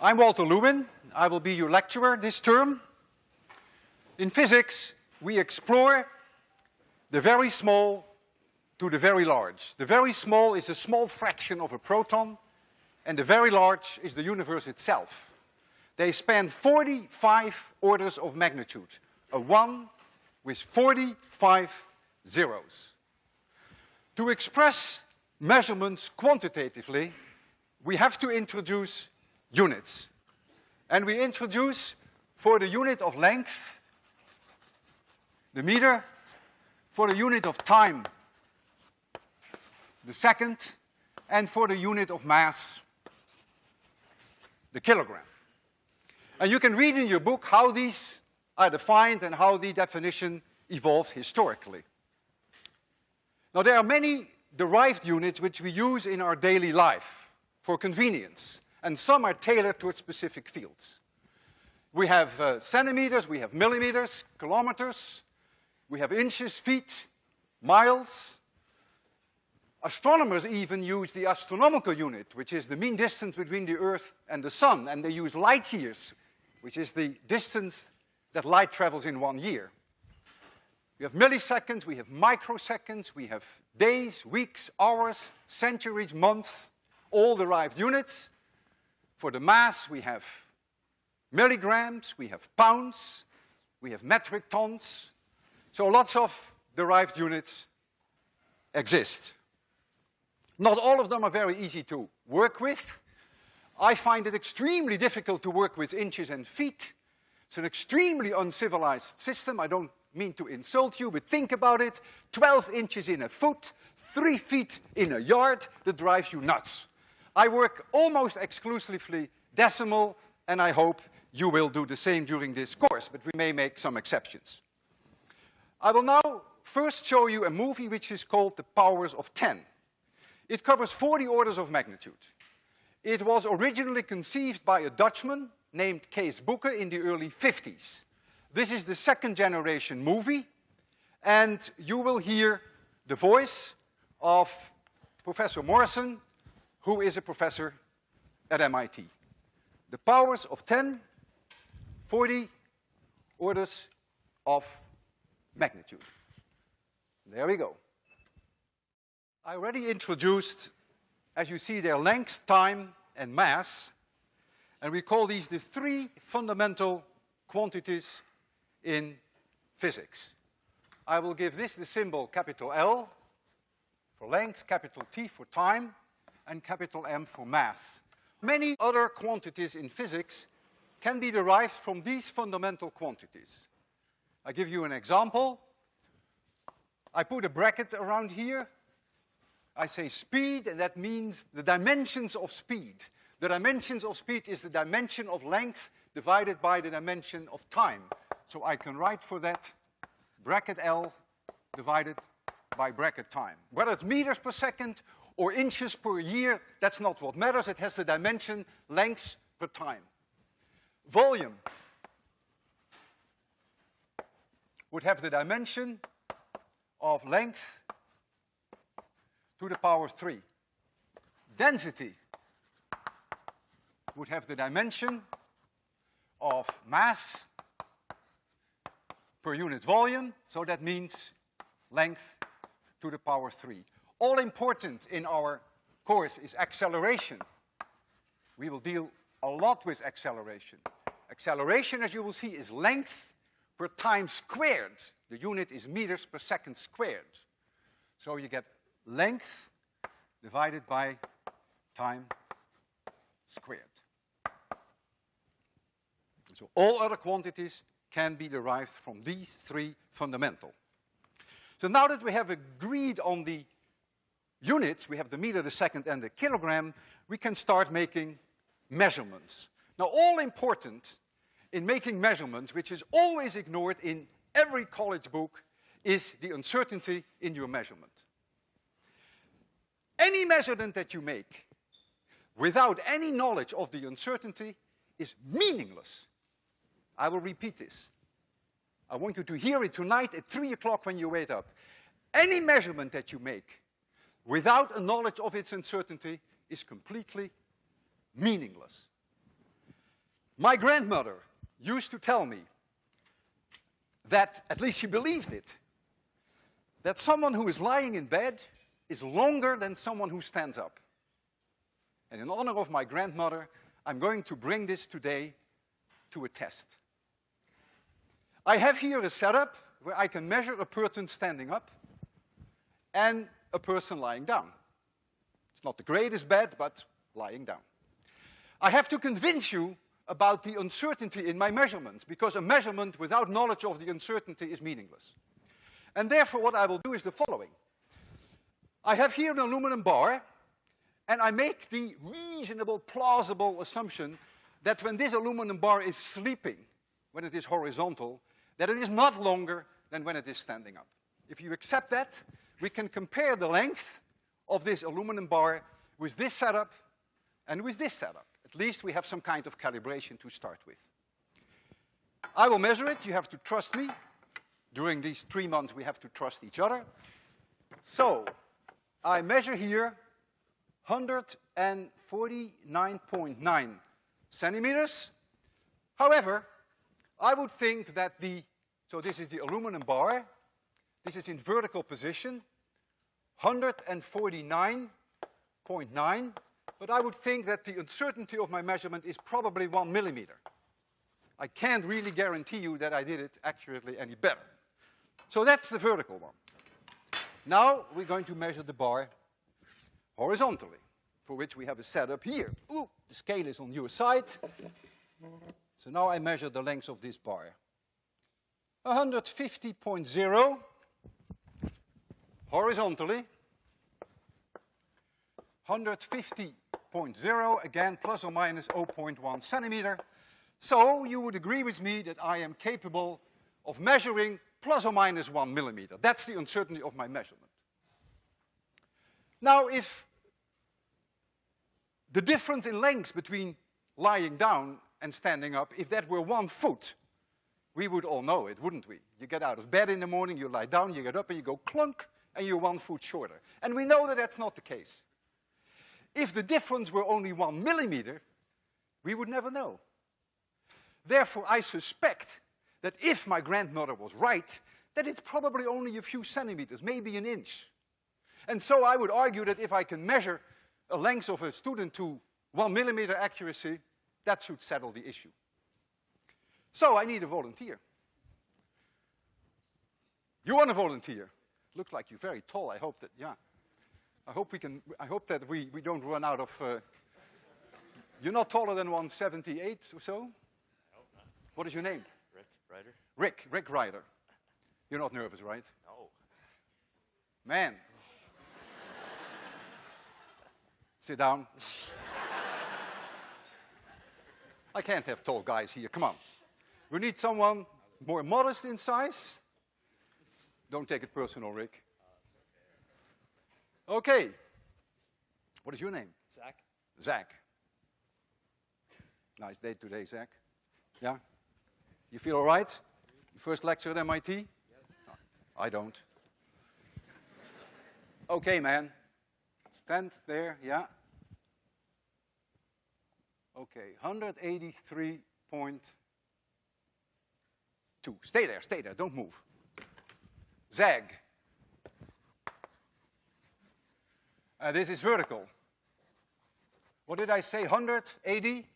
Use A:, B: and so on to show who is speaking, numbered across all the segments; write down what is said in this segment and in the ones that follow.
A: I'm Walter Lewin. I will be your lecturer this term. In physics, we explore the very small to the very large. The very small is a small fraction of a proton, and the very large is the universe itself. They span 45 orders of magnitude, a 1 with 45 zeros. To express measurements quantitatively, we have to introduce units. And we introduce, for the unit of length, the meter, for the unit of time, the second, and for the unit of mass, the kilogram. And you can read in your book how these are defined and how the definition evolved historically. Now, there are many derived units which we use in our daily life for convenience, and some are tailored to specific fields. We have centimeters, we have millimeters, kilometers, we have inches, feet, miles. Astronomers even use the astronomical unit, which is the mean distance between the Earth and the Sun, and they use light years, which is the distance that light travels in 1 year. We have milliseconds, we have microseconds, we have days, weeks, hours, centuries, months, all derived units. For the mass, we have milligrams, we have pounds, we have metric tons. So lots of derived units exist. Not all of them are very easy to work with. I find it extremely difficult to work with inches and feet. It's an extremely uncivilized system. I don't mean to insult you, but think about it. 12 inches in a foot, 3 feet in a yard, that drives you nuts. I work almost exclusively decimal, and I hope you will do the same during this course, but we may make some exceptions. I will now first show you a movie which is called The Powers of 10. It covers 40 orders of magnitude. It was originally conceived by a Dutchman named Kees Boeke in the early 50s. This is the second generation movie, and you will hear the voice of Professor Morrison, who is a professor at MIT. The powers of 10, 40 orders of magnitude. There we go. I already introduced, as you see, their length, time, and mass, and we call these the 3 fundamental quantities in physics. I will give this the symbol capital L for length, capital T for time, and capital M for mass. Many other quantities in physics can be derived from these fundamental quantities. I give you an example. I put a bracket around here. I say speed, and that means the dimensions of speed. The dimensions of speed is the dimension of length divided by the dimension of time. So I can write for that bracket L divided by bracket time. Whether it's meters per second or inches per year, that's not what matters. It has the dimension length per time. Volume would have the dimension of length to the power 3. Density would have the dimension of mass per unit volume, so that means length to the power 3. All important in our course is acceleration. We will deal a lot with acceleration. Acceleration, as you will see, is length per time squared. The unit is meters per second squared. So you get length divided by time squared. So all other quantities can be derived from these 3 fundamental. So now that we have agreed on the units, we have the meter, the second, and the kilogram, we can start making measurements. Now, all important in making measurements, which is always ignored in every college book, is the uncertainty in your measurement. Any measurement that you make without any knowledge of the uncertainty is meaningless. I will repeat this. I want you to hear it tonight at 3 o'clock when you wake up. Any measurement that you make without a knowledge of its uncertainty is completely meaningless. My grandmother used to tell me that, at least she believed it, that someone who is lying in bed is longer than someone who stands up. And in honor of my grandmother, I'm going to bring this today to a test. I have here a setup where I can measure a person standing up and a person lying down. It's not the greatest bed, but lying down. I have to convince you about the uncertainty in my measurements, because a measurement without knowledge of the uncertainty is meaningless. And therefore, what I will do is the following. I have here an aluminum bar, and I make the reasonable, plausible assumption that when this aluminum bar is sleeping, when it is horizontal, that it is not longer than when it is standing up. If you accept that, we can compare the length of this aluminum bar with this setup and with this setup. At least we have some kind of calibration to start with. I will measure it. You have to trust me. During these 3 months, we have to trust each other. So I measure here 149.9 centimeters. However, I would think that so this is the aluminum bar. This is in vertical position, 149.9. But I would think that the uncertainty of my measurement is probably 1 millimeter. I can't really guarantee you that I did it accurately any better. So that's the vertical one. Now we're going to measure the bar horizontally, for which we have a setup here. Ooh, the scale is on your side. So now I measure the length of this bar. 150.0 horizontally. 150.0, again, plus or minus 0.1 centimeter. So you would agree with me that I am capable of measuring plus or minus 1 millimeter. That's the uncertainty of my measurement. Now, if the difference in length between lying down and standing up, if that were 1 foot, we would all know it, wouldn't we? You get out of bed in the morning, you lie down, you get up, and you go clunk, and you're 1 foot shorter. And we know that that's not the case. If the difference were only 1 millimeter, we would never know. Therefore, I suspect that if my grandmother was right, that it's probably only a few centimeters, maybe an inch. And so I would argue that if I can measure a length of a student to 1 millimeter accuracy, that should settle the issue. So I need a volunteer. You want a volunteer? Looks like you're very tall. I hope that, yeah. I hope that we don't run out of, you're not taller than 178 or so?
B: No, not.
A: What is your name?
B: Rick Ryder.
A: Rick Ryder. You're not nervous, right?
B: No.
A: Man. Sit down. I can't have tall guys here, come on. We need someone more modest in size. Don't take it personal, Rick. Okay. What is your name?
B: Zach.
A: Zach. Nice day today, Zach. Yeah? You feel all right? Your first lecture at MIT? Yes. No, I don't. Okay, man. Stand there, yeah. Okay, 183.2. Stay there, don't move. Zag. This is vertical. What did I say, 180?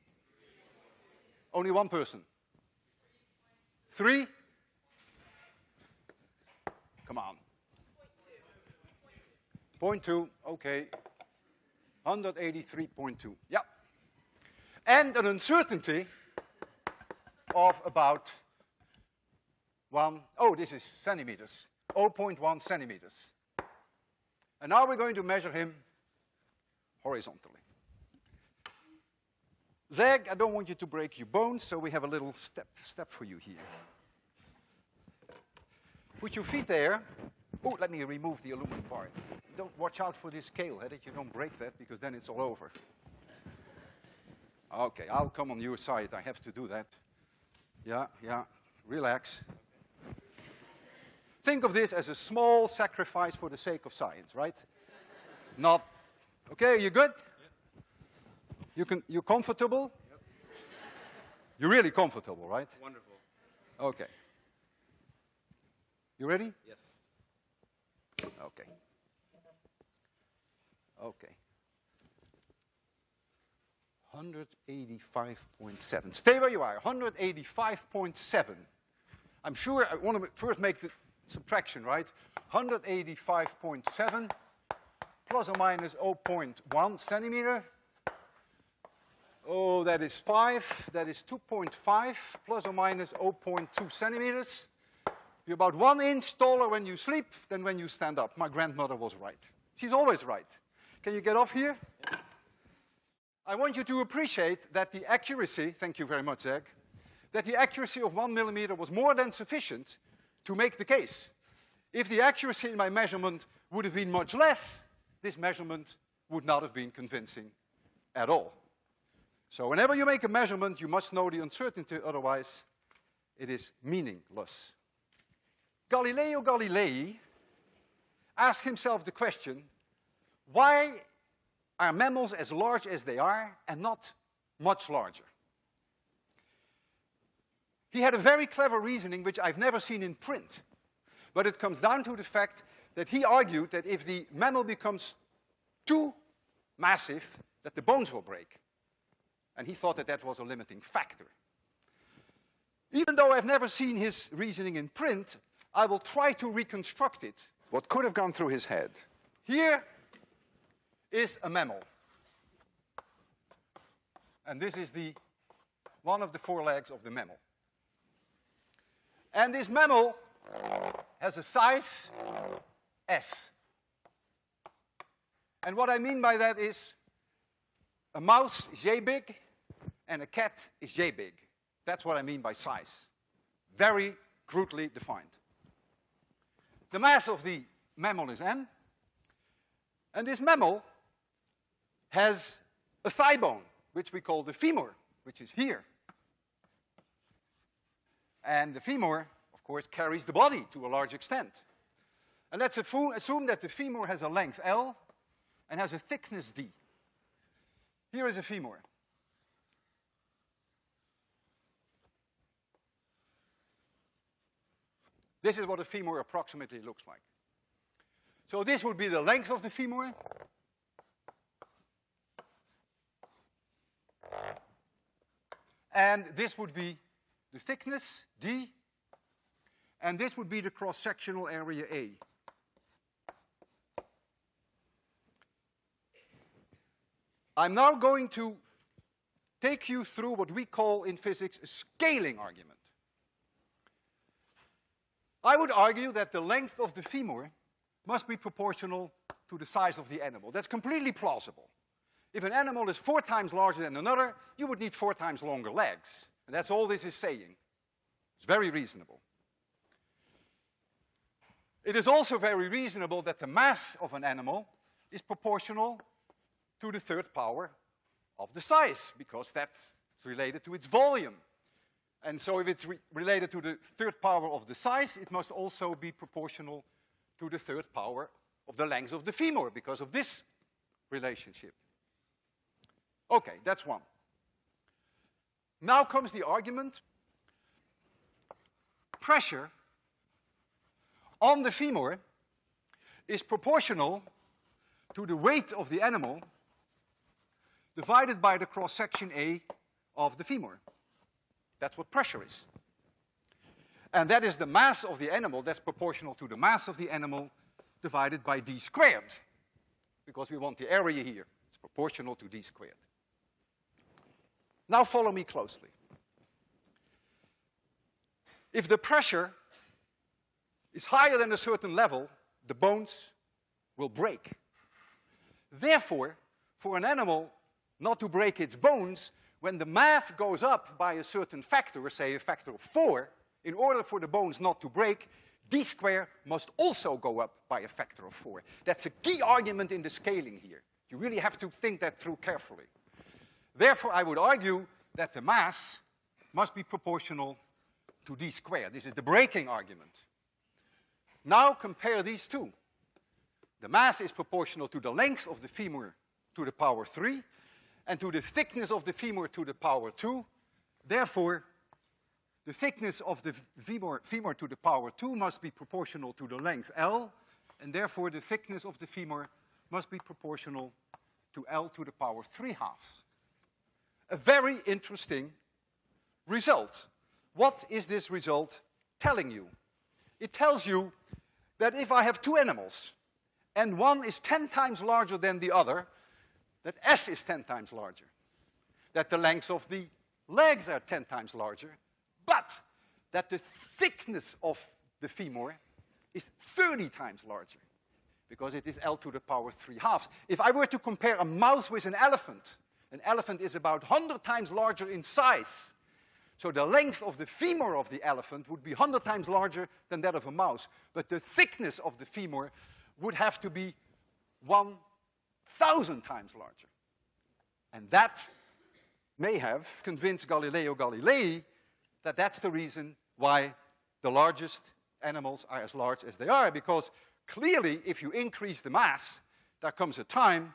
A: Only one person. 3? Come on. 0.2, okay. 183.2, yeah. And an uncertainty of about this is centimeters, 0.1 centimeters. And now we're going to measure him horizontally. Zag, I don't want you to break your bones, so we have a little step for you here. Put your feet there. Oh, let me remove the aluminum part. Don't watch out for this scale, that you don't break that, because then it's all over. Okay, I'll come on your side. I have to do that. Yeah, relax. Think of this as a small sacrifice for the sake of science, right? It's not, okay, you good? Yep. You're comfortable? Yep. You're really comfortable, right?
B: Wonderful.
A: Okay. You ready?
B: Yes.
A: Okay. Okay. 185.7. Stay where you are. 185.7. I'm sure I want to first make the subtraction, right? 185.7 plus or minus 0.1 centimeter. Oh, that is 5. That is 2.5 plus or minus 0.2 centimeters. You're about 1 inch taller when you sleep than when you stand up. My grandmother was right. She's always right. Can you get off here? I want you to appreciate that the accuracy, thank you very much, Zeg, that the accuracy of 1 millimeter was more than sufficient to make the case. If the accuracy in my measurement would have been much less, this measurement would not have been convincing at all. So whenever you make a measurement, you must know the uncertainty, otherwise it is meaningless. Galileo Galilei asked himself the question, why are mammals as large as they are and not much larger? He had a very clever reasoning which I've never seen in print, but it comes down to the fact that he argued that if the mammal becomes too massive, that the bones will break. And he thought that that was a limiting factor. Even though I've never seen his reasoning in print, I will try to reconstruct it, what could have gone through his head. Here is a mammal. And this is one of the 4 legs of the mammal. And this mammal has a size S. And what I mean by that is a mouse is yay big and a cat is yay big. That's what I mean by size. Very crudely defined. The mass of the mammal is m. And this mammal has a thigh bone, which we call the femur, which is here. And the femur, of course, carries the body to a large extent. And let's assume that the femur has a length L and has a thickness D. Here is a femur. This is what a femur approximately looks like. So this would be the length of the femur. And this would be the thickness, D. And this would be the cross-sectional area, A. I'm now going to take you through what we call in physics a scaling argument. I would argue that the length of the femur must be proportional to the size of the animal. That's completely plausible. If an animal is 4 times larger than another, you would need 4 times longer legs. And that's all this is saying. It's very reasonable. It is also very reasonable that the mass of an animal is proportional to the 3rd power of the size, because that's related to its volume. And so if it's related to the 3rd power of the size, it must also be proportional to the 3rd power of the length of the femur, because of this relationship. Okay, that's one. Now comes the argument. Pressure on the femur is proportional to the weight of the animal divided by the cross-section A of the femur. That's what pressure is. And that is the mass of the animal that's proportional to the mass of the animal divided by d squared, because we want the area here. It's proportional to d squared. Now follow me closely. If the pressure is higher than a certain level, the bones will break. Therefore, for an animal not to break its bones, when the mass goes up by a certain factor, say a factor of 4, in order for the bones not to break, d squared must also go up by a factor of 4. That's a key argument in the scaling here. You really have to think that through carefully. Therefore, I would argue that the mass must be proportional to d squared. This is the breaking argument. Now compare these two. The mass is proportional to the length of the femur to the power 3, and to the thickness of the femur to the power 2. Therefore, the thickness of the femur to the power 2 must be proportional to the length L, and therefore the thickness of the femur must be proportional to L to the power 3/2. A very interesting result. What is this result telling you? It tells you that if I have two animals, and one is 10 times larger than the other, that S is 10 times larger. That the lengths of the legs are 10 times larger, but that the thickness of the femur is 30 times larger, because it is L to the power 3/2. If I were to compare a mouse with an elephant is about 100 times larger in size. So the length of the femur of the elephant would be 100 times larger than that of a mouse. But the thickness of the femur would have to be 1,000 times larger. And that may have convinced Galileo Galilei that that's the reason why the largest animals are as large as they are, because clearly if you increase the mass, there comes a time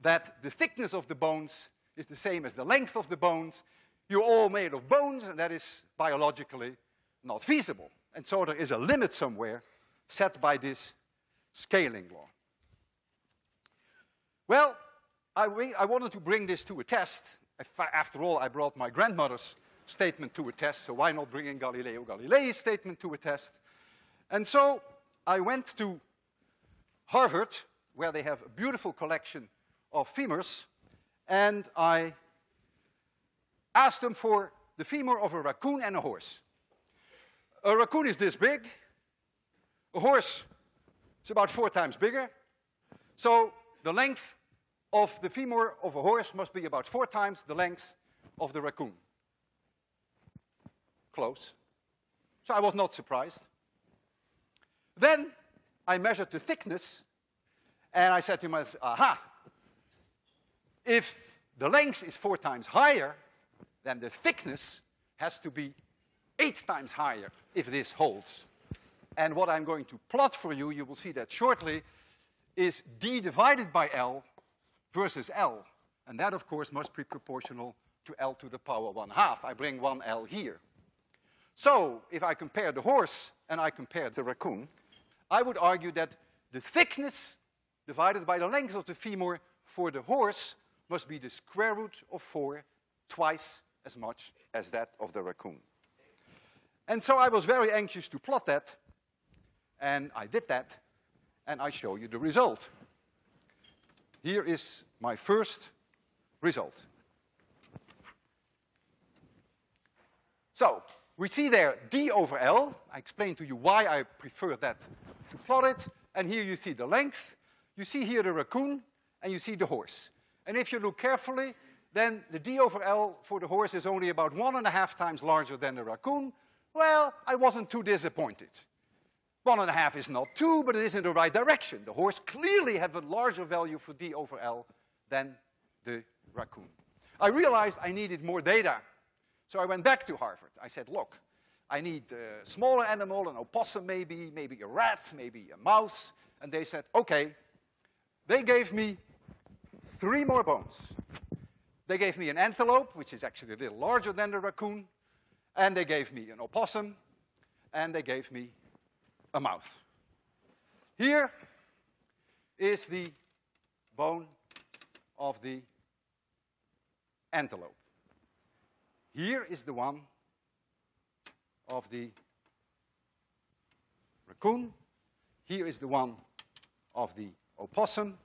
A: that the thickness of the bones is the same as the length of the bones. You're all made of bones, and that is biologically not feasible. And so there is a limit somewhere set by this scaling law. Well, I wanted to bring this to a test. After all, I brought my grandmother's statement to a test, so why not bring in Galileo Galilei's statement to a test? And so I went to Harvard, where they have a beautiful collection of femurs, and I asked them for the femur of a raccoon and a horse. A raccoon is this big. A horse is about 4 times bigger. So the length of the femur of a horse must be about 4 times the length of the raccoon. Close. So I was not surprised. Then I measured the thickness, and I said to myself, aha, if the length is 4 times higher, then the thickness has to be 8 times higher if this holds. And what I'm going to plot for you, you will see that shortly, is d divided by L versus L. And that, of course, must be proportional to L to the power 1/2. I bring 1 L here. So if I compare the horse and I compare the raccoon, I would argue that the thickness divided by the length of the femur for the horse must be the square root of 4, twice as much as that of the raccoon. And so I was very anxious to plot that, and I did that, and I show you the result. Here is my first result. So we see there d over L. I explained to you why I prefer that to plot it. And here you see the length. You see here the raccoon, and you see the horse. And if you look carefully, then the d over L for the horse is only about 1.5 times larger than the raccoon. Well, I wasn't too disappointed. 1.5 is not 2, but it is in the right direction. The horse clearly has a larger value for d over L than the raccoon. I realized I needed more data. So I went back to Harvard. I said, look, I need a smaller animal, an opossum maybe a rat, maybe a mouse. And they said, okay. They gave me 3 more bones. They gave me an antelope, which is actually a little larger than the raccoon. And they gave me an opossum. And they gave me a mouse. Here is the bone of the antelope. Here is the one of the raccoon. Here is the one of the opossum.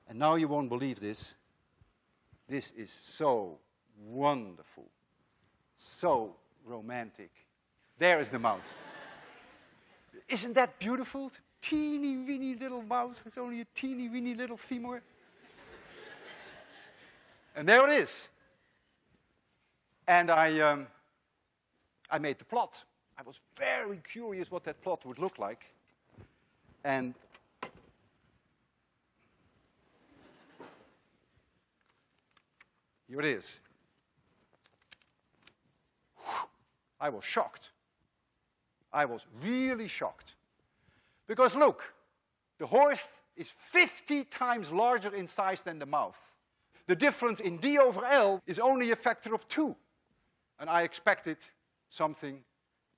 A: And now you won't believe this. This is so wonderful, so romantic. There is the mouse. Isn't that beautiful? It's a teeny weeny little mouse. It's only a teeny weeny little femur. And there it is. And I made the plot. I was very curious what that plot would look like. And here it is. I was shocked. I was really shocked. Because look, the horse is 50 times larger in size than the mouse. The difference in d over L is only a factor of 2. And I expected something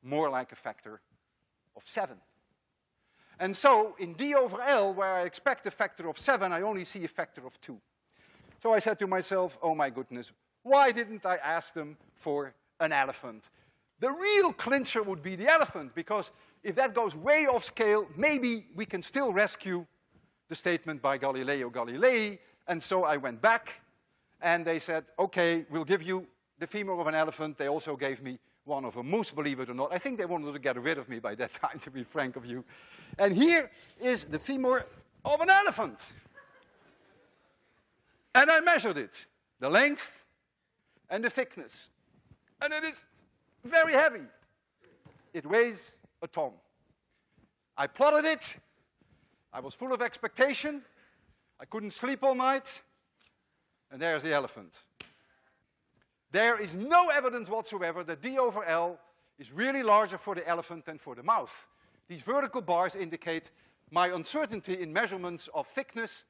A: more like a factor of 7. And so in d over L, where I expect a factor of 7, I only see a factor of 2. So I said to myself, oh my goodness, why didn't I ask them for an elephant? The real clincher would be the elephant, because if that goes way off scale, maybe we can still rescue the statement by Galileo Galilei. And so I went back, and they said, okay, we'll give you the femur of an elephant. They also gave me one of a moose, believe it or not. I think they wanted to get rid of me by that time, to be frank of you. And here is the femur of an elephant. And I measured it, the length and the thickness. And it is very heavy. It weighs a ton. I plotted it. I was full of expectation. I couldn't sleep all night. And there's the elephant. There is no evidence whatsoever that d over L is really larger for the elephant than for the mouse. These vertical bars indicate my uncertainty in measurements of thickness,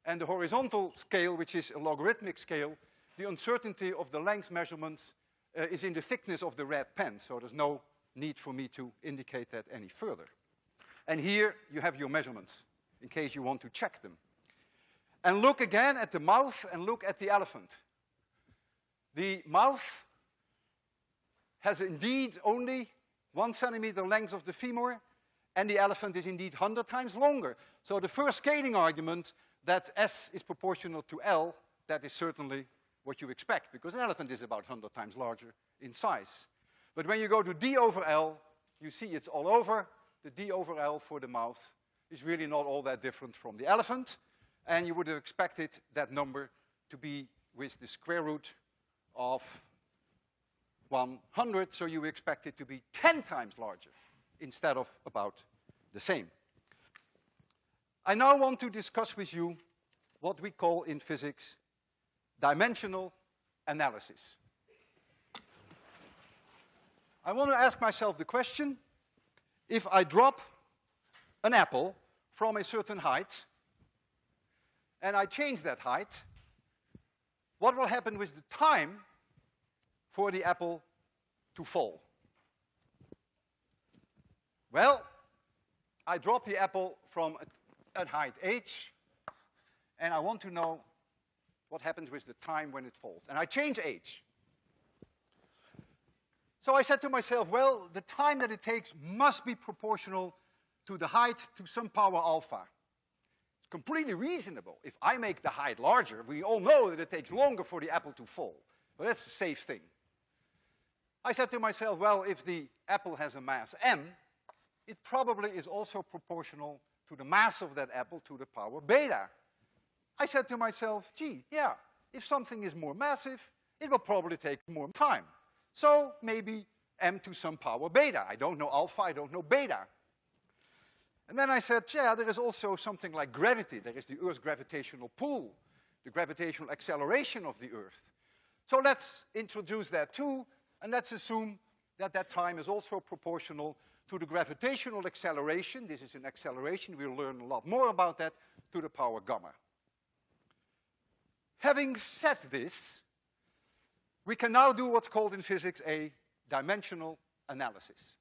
A: and the horizontal scale, which is a logarithmic scale, the uncertainty of the length measurements is in the thickness of the red pen, so there's no need for me to indicate that any further. And here you have your measurements, in case you want to check them. And look again at the mouth and look at the elephant. The mouth has indeed only 1 centimeter length of the femur, and the elephant is indeed 100 times longer. So the first scaling argument that S is proportional to L, that is certainly what you expect, because an elephant is about 100 times larger in size. But when you go to d over L, you see it's all over. The d over L for the mouth is really not all that different from the elephant, and you would have expected that number to be with the square root of 100, so you expect it to be 10 times larger instead of about the same. I now want to discuss with you what we call in physics dimensional analysis. I want to ask myself the question, if I drop an apple from a certain height and I change that height, what will happen with the time for the apple to fall? Well, I drop the apple from at height h, and I want to know what happens with the time when it falls. And I change h. So I said to myself, well, the time that it takes must be proportional to the height to some power alpha. It's completely reasonable. If I make the height larger, we all know that it takes longer for the apple to fall. But that's a safe thing. I said to myself, well, if the apple has a mass m, it probably is also proportional to the mass of that apple to the power beta. I said to myself, gee, yeah, if something is more massive, it will probably take more time. So maybe m to some power beta. I don't know alpha, I don't know beta. And then I said, yeah, there is also something like gravity. There is the Earth's gravitational pull, the gravitational acceleration of the Earth. So let's introduce that too, and let's assume that that time is also proportional to the gravitational acceleration. This is an acceleration, we'll learn a lot more about that, to the power gamma. Having said this, we can now do what's called in physics a dimensional analysis.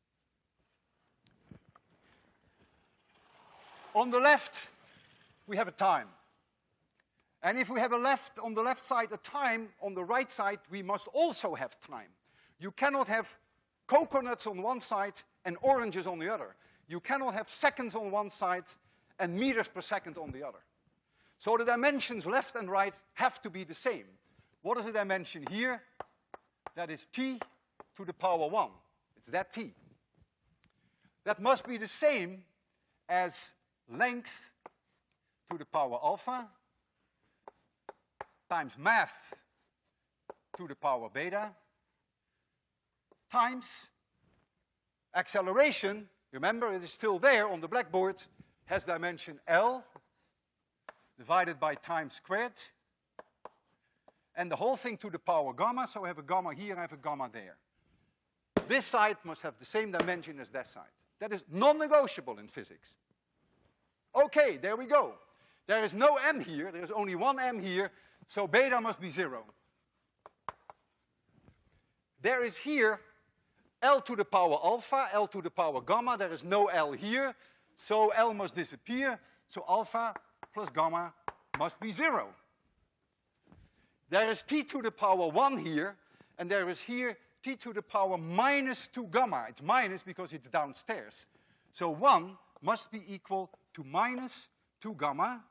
A: On the left, we have a time. And if we have on the left side a time, on the right side, we must also have time. You cannot have coconuts on one side and oranges on the other. You cannot have seconds on one side and meters per second on the other. So the dimensions left and right have to be the same. What is the dimension here? That is t to the power 1. It's that t. That must be the same as length to the power alpha times mass to the power beta times acceleration. Remember, it is still there on the blackboard, has dimension L divided by time squared, and the whole thing to the power gamma, so I have a gamma here, I have a gamma there. This side must have the same dimension as that side. That is non-negotiable in physics. Okay, there we go. There is no m here, there is only one m here, so beta must be 0. there is here L to the power alpha, L to the power gamma. There is no L here, so L must disappear. So alpha plus gamma must be 0. There is T to the power 1 here, and there is here T to the power minus 2 gamma. It's minus because it's downstairs. So 1 must be equal to minus 2 gamma.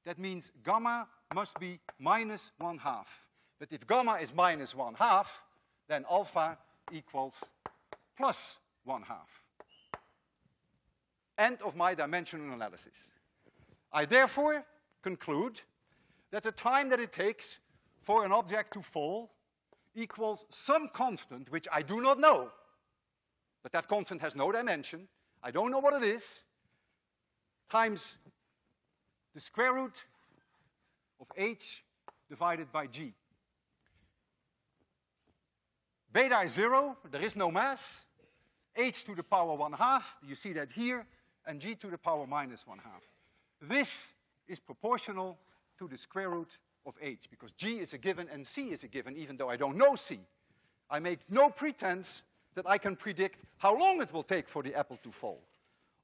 A: That means gamma must be minus 1/2. But if gamma is minus 1/2, then alpha equals plus 1/2. End of my dimensional analysis. I therefore conclude that the time that it takes for an object to fall equals some constant, which I do not know, but that constant has no dimension, I don't know what it is, times the square root of h divided by g. Beta is 0, there is no mass, h to the power 1/2, you see that here, and g to the power minus 1/2. This is proportional to the square root of h, because g is a given and c is a given, even though I don't know c. I make no pretense that I can predict how long it will take for the apple to fall.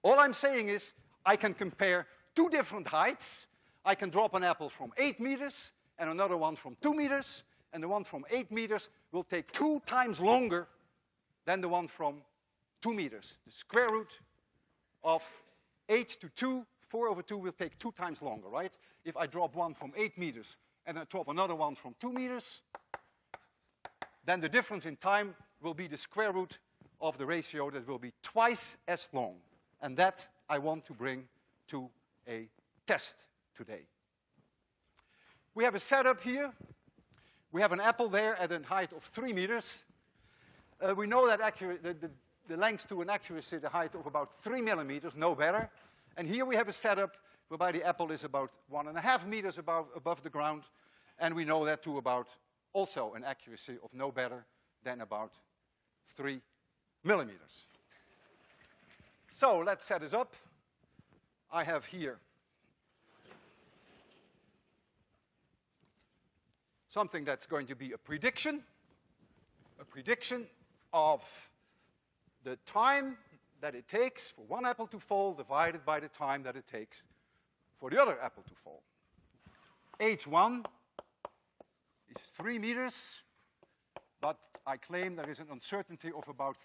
A: All I'm saying is I can compare two different heights. I can drop an apple from 8 meters and another one from 2 meters, and the one from 8 meters will take 2 times longer than the one from 2 meters. The square root of 8 to 2, 4 over 2 will take 2 times longer, right? If I drop one from 8 meters and I drop another one from 2 meters, then the difference in time will be the square root of the ratio that will be twice as long. And that I want to bring to a test today. We have a setup here. We have an apple there at a height of 3 meters. We know that the length to an accuracy, the height of about 3 millimeters, no better. And here we have a setup whereby the apple is about 1.5 meters above the ground, and we know that to about also an accuracy of no better than about 3 millimeters. So let's set this up. I have here something that's going to be a prediction of the time that it takes for one apple to fall divided by the time that it takes for the other apple to fall. H1 is 3 meters, but I claim there is an uncertainty of about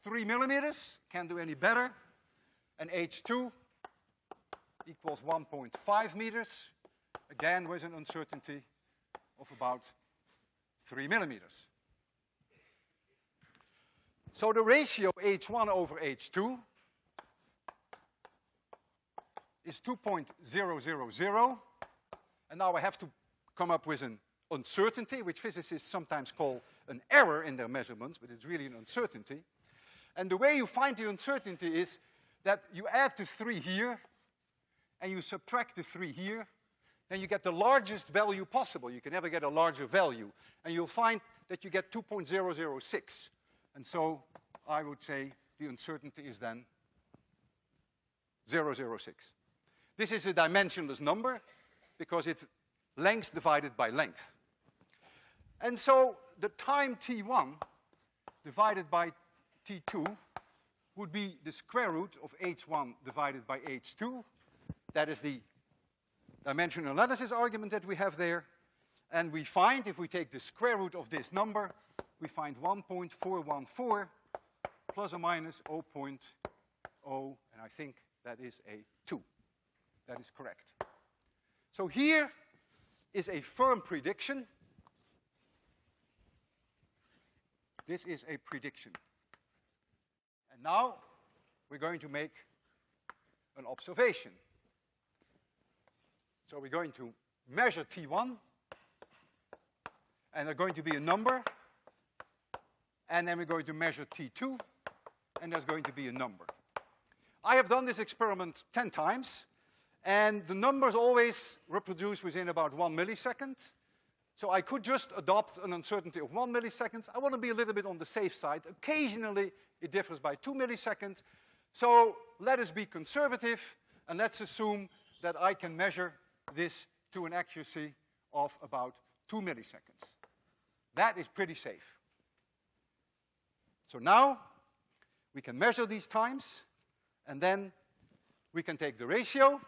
A: 3 millimeters. Can't do any better. And H2 equals 1.5 meters, again with an uncertainty of about 3 millimeters. So the ratio H1 over H2 is 2.000, and now I have to come up with an uncertainty, which physicists sometimes call an error in their measurements, but it's really an uncertainty. And the way you find the uncertainty is that you add the 3 here, and you subtract the 3 here, then you get the largest value possible. You can never get a larger value. And you'll find that you get 2.006. And so I would say the uncertainty is then 0.06. This is a dimensionless number because it's length divided by length. And so the time t1 divided by t2 would be the square root of h1 divided by h2. That is the dimensional analysis argument that we have there. And we find, if we take the square root of this number, we find 1.414 plus or minus 0.0, and I think that is a 2. That is correct. So here is a firm prediction. This is a prediction. And now we're going to make an observation. So we're going to measure T1, and there's going to be a number, and then we're going to measure T2, and there's going to be a number. I have done this experiment 10 times, and the numbers always reproduce within about 1 millisecond. So I could just adopt an uncertainty of 1 millisecond. I want to be a little bit on the safe side. Occasionally, it differs by 2 milliseconds. So let us be conservative, and let's assume that I can measure this to an accuracy of about 2 milliseconds. That is pretty safe. So now we can measure these times, and then we can take the ratio,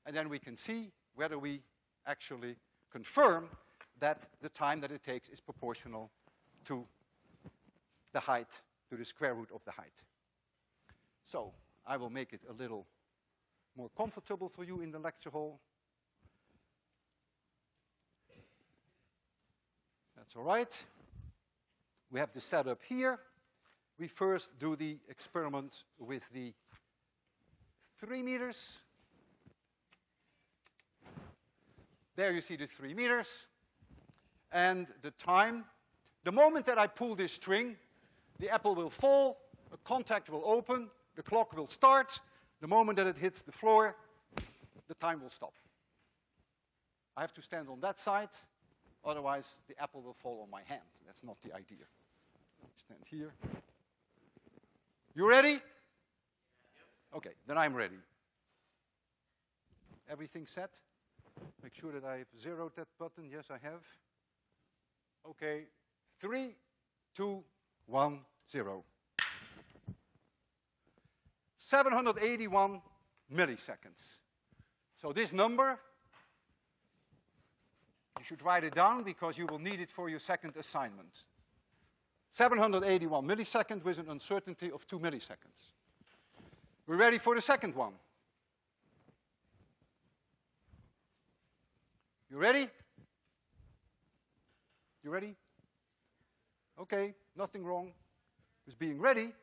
A: and then we can see whether we actually confirm that the time that it takes is proportional to the height, to the square root of the height. So I will make it a little more comfortable for you in the lecture hall. That's all right. We have the setup here. We first do the experiment with the 3 meters. There you see the 3 meters. And the time, the moment that I pull this string, the apple will fall, a contact will open, the clock will start. The moment that it hits the floor, the time will stop. I have to stand on that side, otherwise the apple will fall on my hand. That's not the idea. Stand here. You ready? Okay, then I'm ready. Everything set? Make sure that I have zeroed that button. Yes, I have. Okay, 3, 2, 1, 0. 781 milliseconds. So this number, you should write it down because you will need it for your second assignment. 781 milliseconds with an uncertainty of 2 milliseconds. We're ready for the second one. You ready? You ready? Okay, nothing wrong with being ready.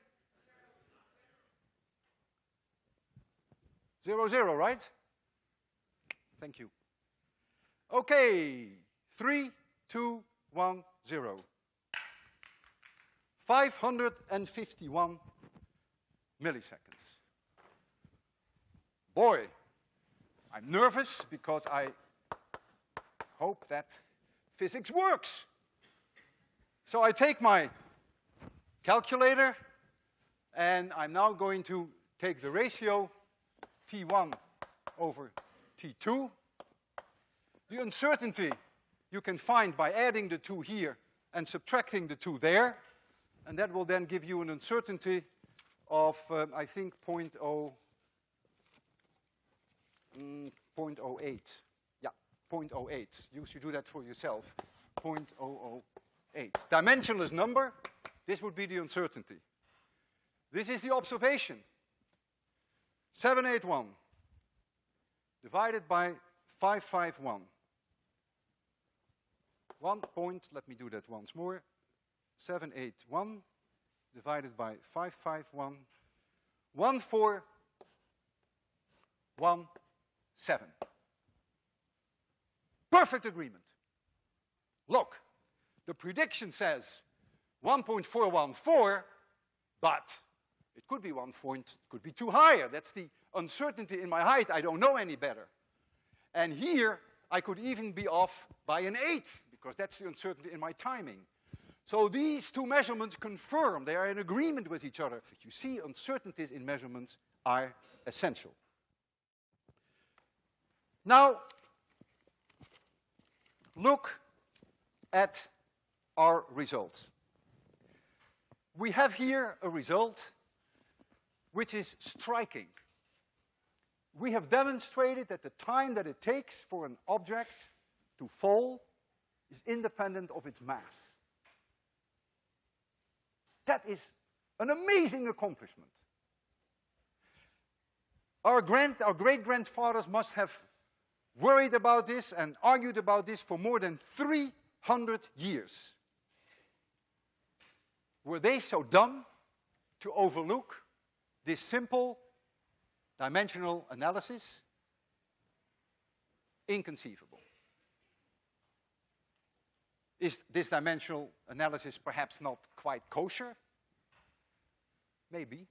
A: 0, 0, right? Thank you. Okay, 3, 2, 1, 0. 551 milliseconds. Boy, I'm nervous because I hope that physics works. So I take my calculator, and I'm now going to take the ratio T1 over T2. The uncertainty you can find by adding the 2 here and subtracting the 2 there, and that will then give you an uncertainty of, I think, 0.08. Yeah, 0.08. You should do that for yourself. 0.008. Dimensionless number, this would be the uncertainty. This is the observation. 781 divided by 551. 1 point, let me do that once more. 781 divided by 551. 1417. Perfect agreement. Look, the prediction says 1.414, but it could be 1 point, it could be 2 higher. That's the uncertainty in my height. I don't know any better. And here, I could even be off by an 8, because that's the uncertainty in my timing. So these 2 measurements confirm they are in agreement with each other. But you see, uncertainties in measurements are essential. Now, look at our results. We have here a result which is striking. We have demonstrated that the time that it takes for an object to fall is independent of its mass. That is an amazing accomplishment. Our great-grandfathers must have worried about this and argued about this for more than 300 years. Were they so dumb to overlook this simple dimensional analysis? Inconceivable. Is this dimensional analysis perhaps not quite kosher? Maybe.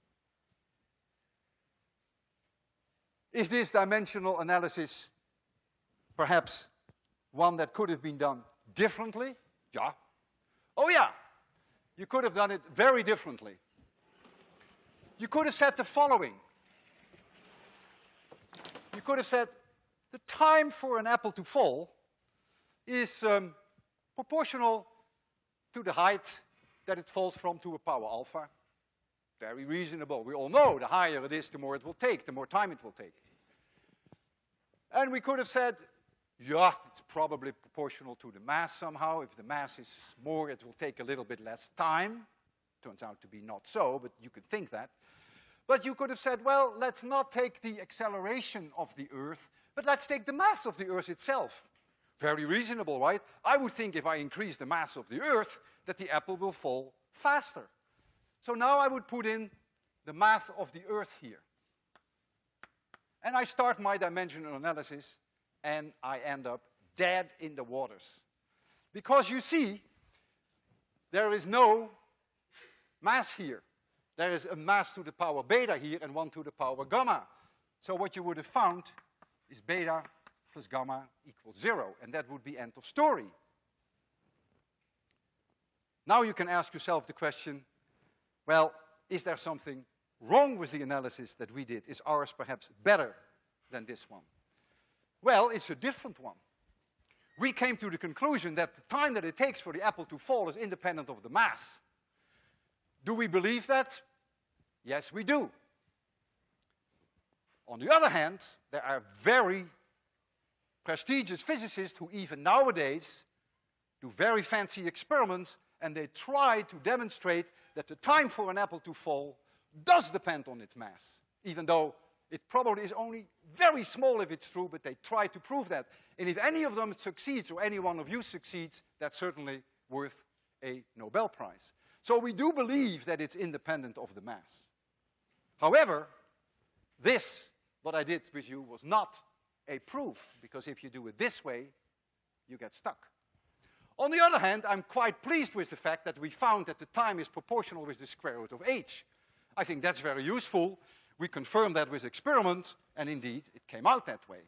A: Is this dimensional analysis perhaps one that could have been done differently? Yeah. Oh yeah, you could have done it very differently. You could have said the following. You could have said the time for an apple to fall is proportional to the height that it falls from to a power alpha. Very reasonable. We all know the higher it is, the more it will take, the more time it will take. And we could have said, yeah, it's probably proportional to the mass somehow. If the mass is more, it will take a little bit less time. Turns out to be not so, but you could think that. But you could have said, well, let's not take the acceleration of the Earth, but let's take the mass of the Earth itself. Very reasonable, right? I would think if I increase the mass of the Earth, that the apple will fall faster. So now I would put in the mass of the Earth here. And I start my dimensional analysis, and I end up dead in the waters. Because you see, there is no mass here. There is a mass to the power beta here and one to the power gamma. So what you would have found is beta plus gamma equals 0, and that would be end of story. Now you can ask yourself the question, well, is there something wrong with the analysis that we did? Is ours perhaps better than this one? Well, it's a different one. We came to the conclusion that the time that it takes for the apple to fall is independent of the mass. Do we believe that? Yes, we do. On the other hand, there are very prestigious physicists who even nowadays do very fancy experiments, and they try to demonstrate that the time for an apple to fall does depend on its mass, even though it probably is only very small if it's true, but they try to prove that. And if any of them succeeds, or any one of you succeeds, that's certainly worth a Nobel Prize. So we do believe that it's independent of the mass. However, this, what I did with you, was not a proof, because if you do it this way, you get stuck. On the other hand, I'm quite pleased with the fact that we found that the time is proportional with the square root of h. I think that's very useful. We confirmed that with experiment, and indeed, it came out that way.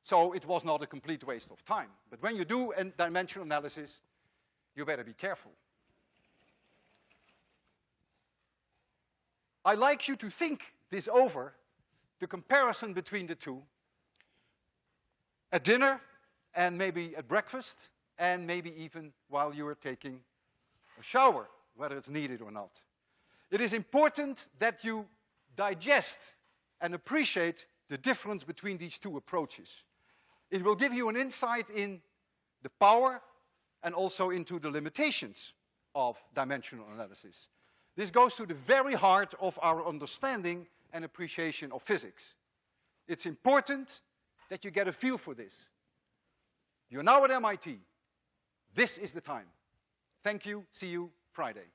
A: So it was not a complete waste of time. But when you do a dimensional analysis, you better be careful. I'd like you to think this over, the comparison between the two, at dinner, and maybe at breakfast, and maybe even while you are taking a shower, whether it's needed or not. It is important that you digest and appreciate the difference between these two approaches. It will give you an insight in the power and also into the limitations of dimensional analysis. This goes to the very heart of our understanding and appreciation of physics. It's important that you get a feel for this. You're now at MIT. This is the time. Thank you. See you Friday.